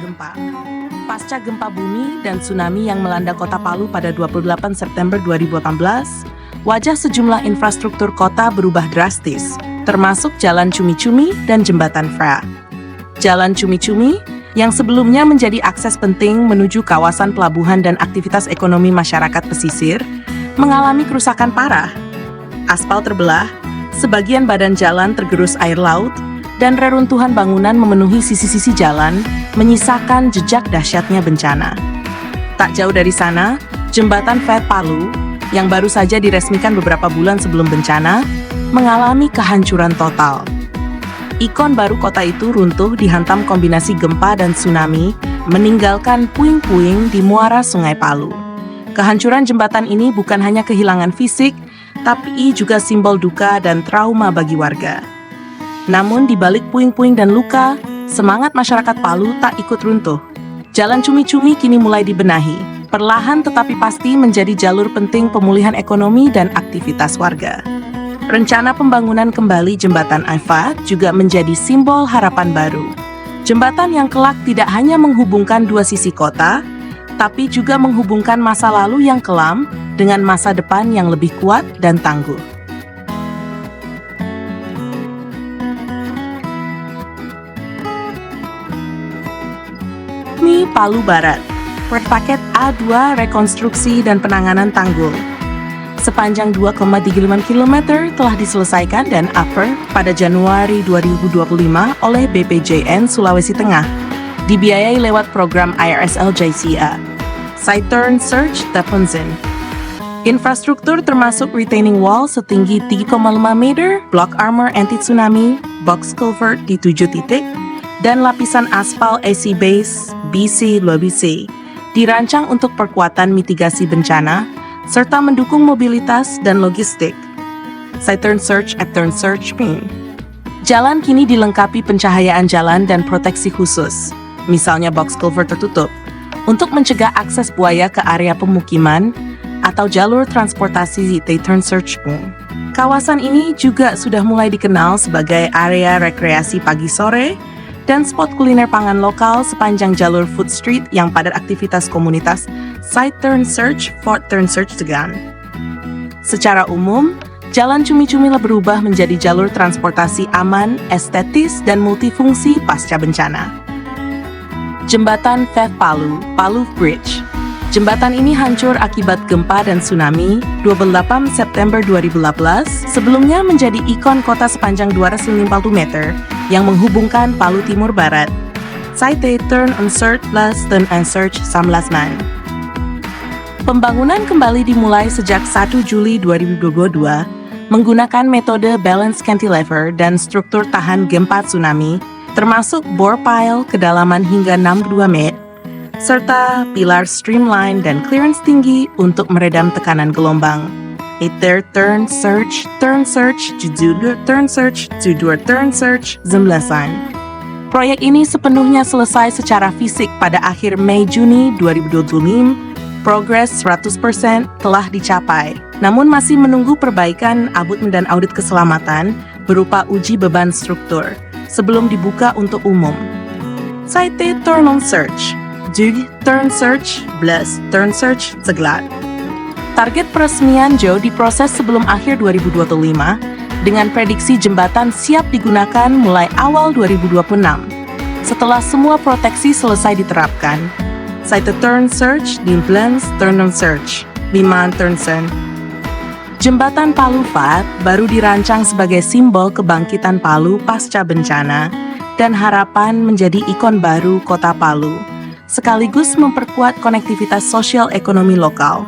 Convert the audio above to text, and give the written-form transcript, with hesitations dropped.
gempa. Pasca gempa bumi dan tsunami yang melanda kota Palu pada 28 September 2018, wajah sejumlah infrastruktur kota berubah drastis, termasuk Jalan Cumi-Cumi dan Jembatan Fra. Jalan Cumi-Cumi, yang sebelumnya menjadi akses penting menuju kawasan pelabuhan dan aktivitas ekonomi masyarakat pesisir, mengalami kerusakan parah. Aspal terbelah, sebagian badan jalan tergerus air laut, dan reruntuhan bangunan memenuhi sisi-sisi jalan, menyisakan jejak dahsyatnya bencana. Tak jauh dari sana, Jembatan Fra Palu, yang baru saja diresmikan beberapa bulan sebelum bencana, mengalami kehancuran total. Ikon baru kota itu runtuh dihantam kombinasi gempa dan tsunami, meninggalkan puing-puing di muara Sungai Palu. Kehancuran jembatan ini bukan hanya kehilangan fisik, tapi juga simbol duka dan trauma bagi warga. Namun di balik puing-puing dan luka, semangat masyarakat Palu tak ikut runtuh. Jalan Cumi-Cumi kini mulai dibenahi, perlahan tetapi pasti menjadi jalur penting pemulihan ekonomi dan aktivitas warga. Rencana pembangunan kembali Jembatan Fra juga menjadi simbol harapan baru. Jembatan yang kelak tidak hanya menghubungkan dua sisi kota, tapi juga menghubungkan masa lalu yang kelam dengan masa depan yang lebih kuat dan tangguh. Palu Barat, Paket A2 Rekonstruksi dan Penanganan Tanggul. Sepanjang 2,35 km telah diselesaikan dan upper pada Januari 2025 oleh BPJN Sulawesi Tengah, dibiayai lewat program IRSL JCA. Saitern Search Tapunzen. Infrastruktur termasuk retaining wall setinggi 3,5 meter, block armor anti-tsunami, box culvert di 7 titik, dan lapisan aspal AC base BC-2BC dirancang untuk perkuatan mitigasi bencana serta mendukung mobilitas dan logistik. Saitern Search at Turn Search Pin. Jalan kini dilengkapi pencahayaan jalan dan proteksi khusus, misalnya box culvert tertutup, untuk mencegah akses buaya ke area pemukiman atau jalur transportasi Turn Search Pin. Kawasan ini juga sudah mulai dikenal sebagai area rekreasi pagi sore dan spot kuliner pangan lokal sepanjang jalur Food Street yang padat aktivitas komunitas Saitern Search Fort Turn Search Tegan. Secara umum, Jalan Cumi-Cumi berubah menjadi jalur transportasi aman, estetis, dan multifungsi pasca bencana. Jembatan Fra Palu, Palu Bridge. Jembatan ini hancur akibat gempa dan tsunami 28 September 2018, sebelumnya menjadi ikon kota sepanjang 250 meter yang menghubungkan Palu Timur Barat. Saite Turn on Search plus Turn on Search Samlasman. Pembangunan kembali dimulai sejak 1 Juli 2022 menggunakan metode balance cantilever dan struktur tahan gempa tsunami, termasuk bore pile kedalaman hingga 62 meter, serta pilar streamline dan clearance tinggi untuk meredam tekanan gelombang. Turn Search, Judul Turn Search, Judur Turn Search, Zemblasan. Proyek ini sepenuhnya selesai secara fisik pada akhir Mei-Juni 2025. Progres 100% telah dicapai, namun masih menunggu perbaikan dan audit keselamatan berupa uji beban struktur sebelum dibuka untuk umum. Saite Turn on Search, Jug Turn Search, Bless Turn Search, Seglat. Target peresmian Joe diproses sebelum akhir 2025, dengan prediksi jembatan siap digunakan mulai awal 2026. Setelah semua proteksi selesai diterapkan, Saite Turn Search di Blends Turn on Search, Biman Turnsen. Jembatan Palu Fat baru dirancang sebagai simbol kebangkitan Palu pasca bencana dan harapan menjadi ikon baru kota Palu, sekaligus memperkuat konektivitas sosial ekonomi lokal.